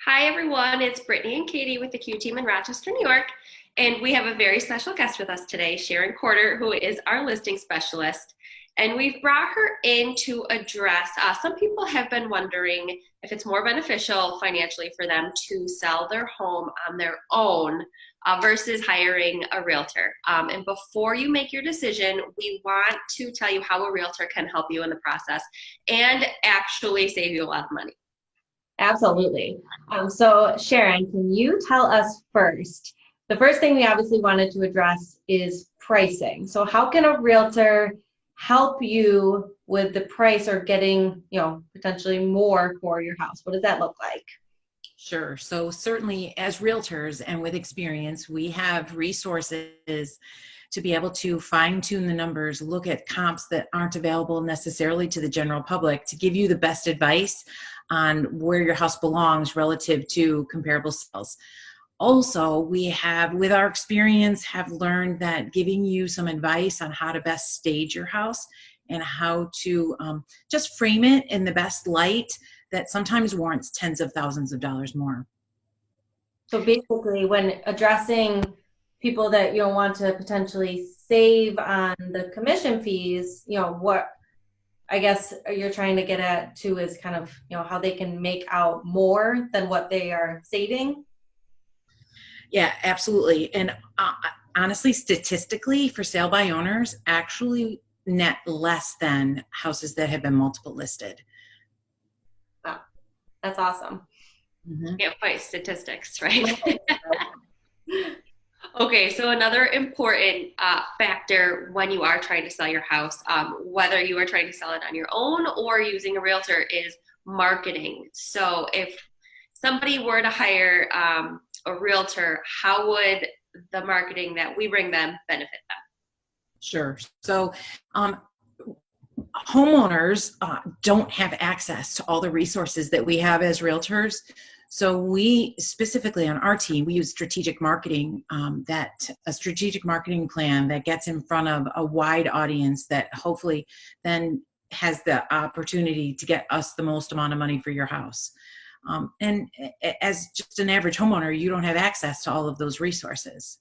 Hi, everyone. It's Brittany and Katie with the Q team in Rochester, New York. And we have a very special guest with us today, Sharon Corder, who is our listing specialist. And we've brought her in to address some people have been wondering if it's more beneficial financially for them to sell their home on their own versus hiring a realtor. And before you make your decision, we want to tell you how a realtor can help you in the process and actually save you a lot of money. Absolutely. So Sharon, can you tell us first, the first thing we obviously wanted to address is pricing. So how can a realtor help you with the price or getting, potentially more for your house? What does that look like? Sure. So certainly as realtors and with experience, we have resources to be able to fine tune the numbers, look at comps that aren't available necessarily to the general public to give you the best advice on where your house belongs relative to comparable sales. Also, we have, with our experience, have learned that giving you some advice on how to best stage your house and how to just frame it in the best light that sometimes warrants tens of thousands of dollars more. So basically, when addressing people that want to potentially save on the commission fees, what I guess you're trying to get at too is kind of, how they can make out more than what they are saving. Yeah, absolutely. And honestly, statistically, for sale by owners, actually net less than houses that have been multiple listed. Wow, that's awesome. Mm-hmm. Can't fight statistics, right? Okay, so another important factor when you are trying to sell your house, whether you are trying to sell it on your own or using a realtor, is marketing. So if somebody were to hire a realtor, how would the marketing that we bring them benefit them? Sure. So homeowners don't have access to all the resources that we have as realtors. So we specifically on our team, we use strategic marketing, a strategic marketing plan that gets in front of a wide audience that hopefully then has the opportunity to get us the most amount of money for your house. And as just an average homeowner, you don't have access to all of those resources.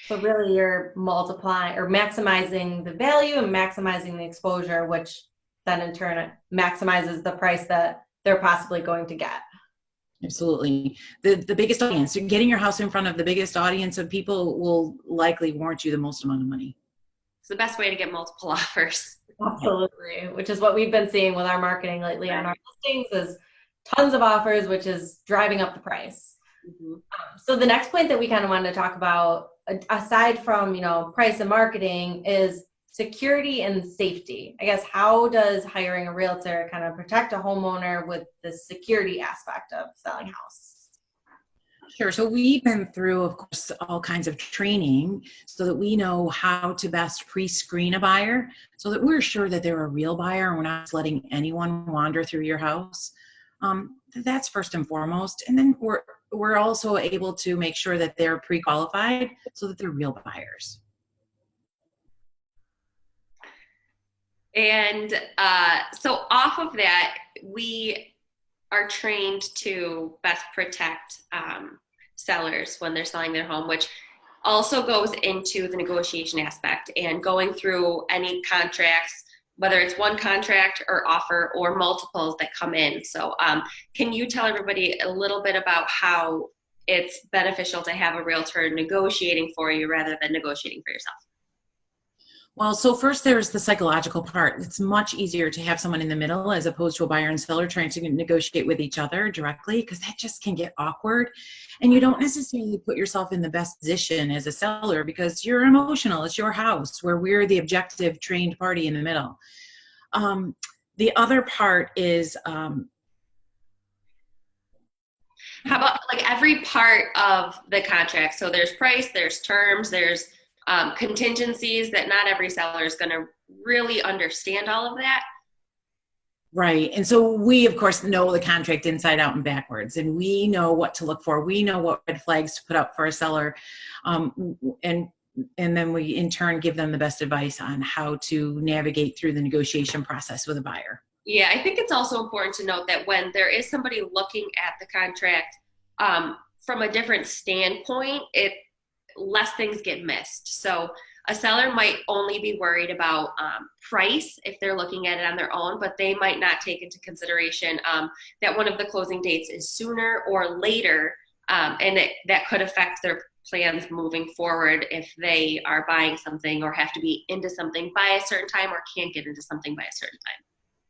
So really you're multiplying or maximizing the value and maximizing the exposure, which then in turn maximizes the price that they're possibly going to get. Absolutely. The biggest audience, getting your house in front of the biggest audience of people will likely warrant you the most amount of money. It's the best way to get multiple offers. Absolutely, which is what we've been seeing with our marketing lately on our listings is tons of offers, which is driving up the price. Mm-hmm. So the next point that we kind of wanted to talk about, aside from, price and marketing, is security and safety. I guess, how does hiring a realtor kind of protect a homeowner with the security aspect of selling a house? Sure. So we've been through, of course, all kinds of training so that we know how to best pre-screen a buyer so that we're sure that they're a real buyer and we're not letting anyone wander through your house. That's first and foremost. And then we're also able to make sure that they're pre-qualified so that they're real buyers. And so off of that, we are trained to best protect sellers when they're selling their home, which also goes into the negotiation aspect and going through any contracts, whether it's one contract or offer or multiples that come in. So can you tell everybody a little bit about how it's beneficial to have a realtor negotiating for you rather than negotiating for yourself? Well, so first there's the psychological part. It's much easier to have someone in the middle as opposed to a buyer and seller trying to negotiate with each other directly, because that just can get awkward. And you don't necessarily put yourself in the best position as a seller because you're emotional. It's your house where we're the objective trained party in the middle. The other part is how about like every part of the contract? So there's price, there's terms, there's contingencies that not every seller is going to really understand all of that. Right. And so we, of course, know the contract inside out and backwards, and we know what to look for. We know what red flags to put up for a seller. And then we, in turn, give them the best advice on how to navigate through the negotiation process with a buyer. Yeah, I think it's also important to note that when there is somebody looking at the contract from a different standpoint, less things get missed. So a seller might only be worried about price if they're looking at it on their own, but they might not take into consideration that one of the closing dates is sooner or later, and that could affect their plans moving forward if they are buying something or have to be into something by a certain time or can't get into something by a certain time.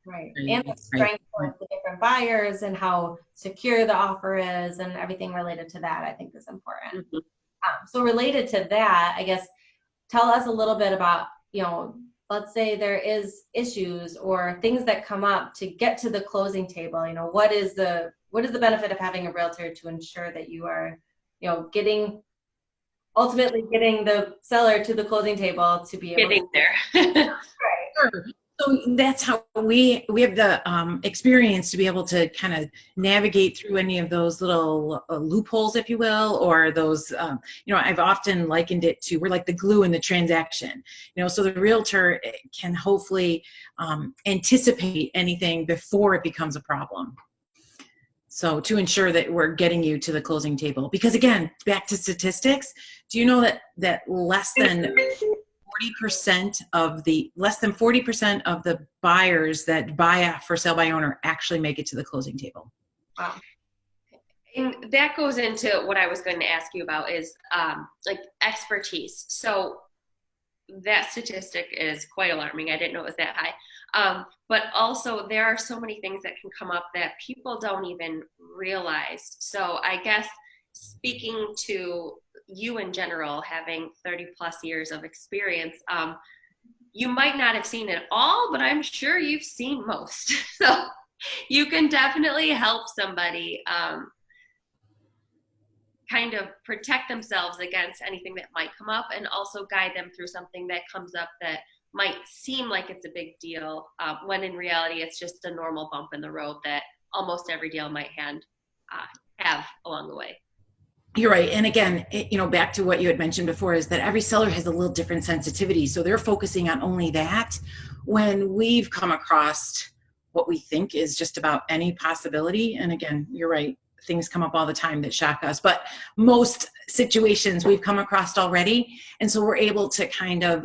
Right. And the strength of the different buyers and how secure the offer is and everything related to that, I think is important. Mm-hmm. So related to that, I guess, tell us a little bit about, let's say there is issues or things that come up to get to the closing table. What is the benefit of having a realtor to ensure that you are, ultimately getting the seller to the closing table to be able Getting to there. right. Sure. So that's how we have the experience to be able to kind of navigate through any of those little loopholes, if you will, or those, I've often likened it to, we're like the glue in the transaction, so the realtor can hopefully anticipate anything before it becomes a problem. So to ensure that we're getting you to the closing table, because again, back to statistics, do you know that less than 40% of the buyers that buy a for sale by owner actually make it to the closing table? Wow. And that goes into what I was going to ask you about is like expertise. So that statistic is quite alarming. I didn't know it was that high. But also there are so many things that can come up that people don't even realize. So I guess speaking to you in general, having 30 plus years of experience, you might not have seen it all, but I'm sure you've seen most. So you can definitely help somebody kind of protect themselves against anything that might come up, and also guide them through something that comes up that might seem like it's a big deal, when in reality it's just a normal bump in the road that almost every deal might have along the way. You're right. And again, back to what you had mentioned before, is that every seller has a little different sensitivity. So they're focusing on only that, when we've come across what we think is just about any possibility. And again, you're right. Things come up all the time that shock us, but most situations we've come across already. And so we're able to kind of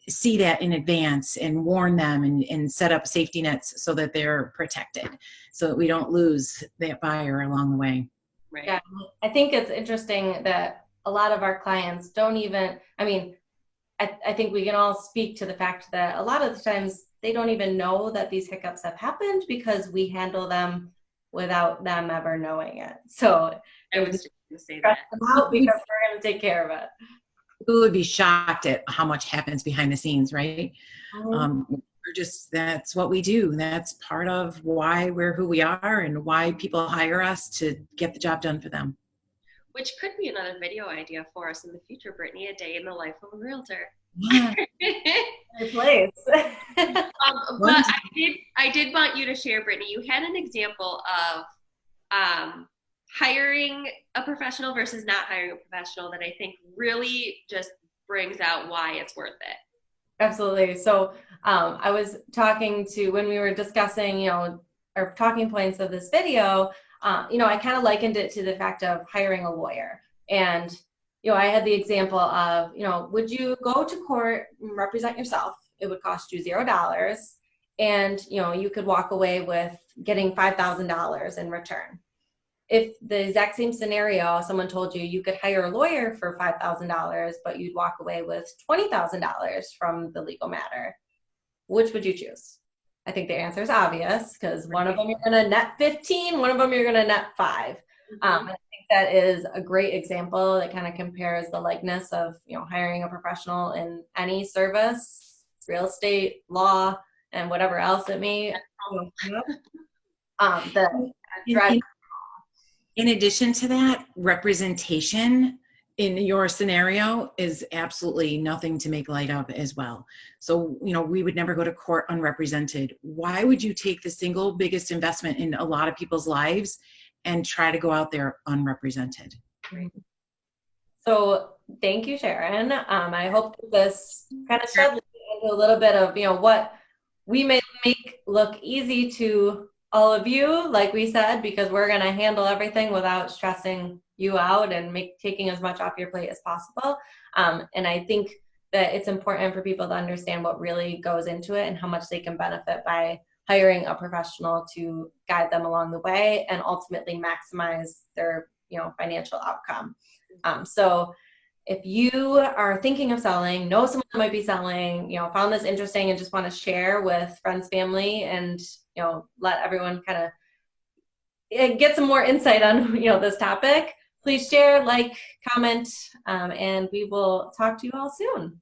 see that in advance and warn them and set up safety nets so that they're protected, so that we don't lose that buyer along the way. Right. Yeah, I think it's interesting that a lot of our clients don't even, I think we can all speak to the fact that a lot of the times they don't even know that these hiccups have happened because we handle them without them ever knowing it. So I was just going to say that. them out because we're going to take care of it. People would be shocked at how much happens behind the scenes, right? Mm-hmm. That's what we do. That's part of why we're who we are and why people hire us to get the job done for them. Which could be another video idea for us in the future, Brittany, a day in the life of a realtor. Yeah. Place. But I did want you to share, Brittany, you had an example of hiring a professional versus not hiring a professional that I think really just brings out why it's worth it. Absolutely. So I was talking to, when we were discussing, our talking points of this video, I kind of likened it to the fact of hiring a lawyer. And, I had the example of, would you go to court and represent yourself? It would cost you $0. And, you could walk away with getting $5,000 in return. If the exact same scenario, someone told you you could hire a lawyer for $5,000, but you'd walk away with $20,000 from the legal matter, which would you choose? I think the answer is obvious, because one of them you're going to net 15, one of them you're going to net 5. I think that is a great example that kind of compares the likeness of, hiring a professional in any service, real estate, law, and whatever else it may. In addition to that, representation in your scenario is absolutely nothing to make light of as well. So, we would never go to court unrepresented. Why would you take the single biggest investment in a lot of people's lives and try to go out there unrepresented? So thank you, Sharon. I hope this kind of shed light into a little bit of, we may make look easy to all of you, like we said, because we're going to handle everything without stressing you out and taking as much off your plate as possible. And I think that it's important for people to understand what really goes into it and how much they can benefit by hiring a professional to guide them along the way and ultimately maximize their, financial outcome. So if you are thinking of selling, know someone that might be selling, found this interesting and just want to share with friends, family, and, let everyone kind of get some more insight on, this topic, please share, like, comment, and we will talk to you all soon.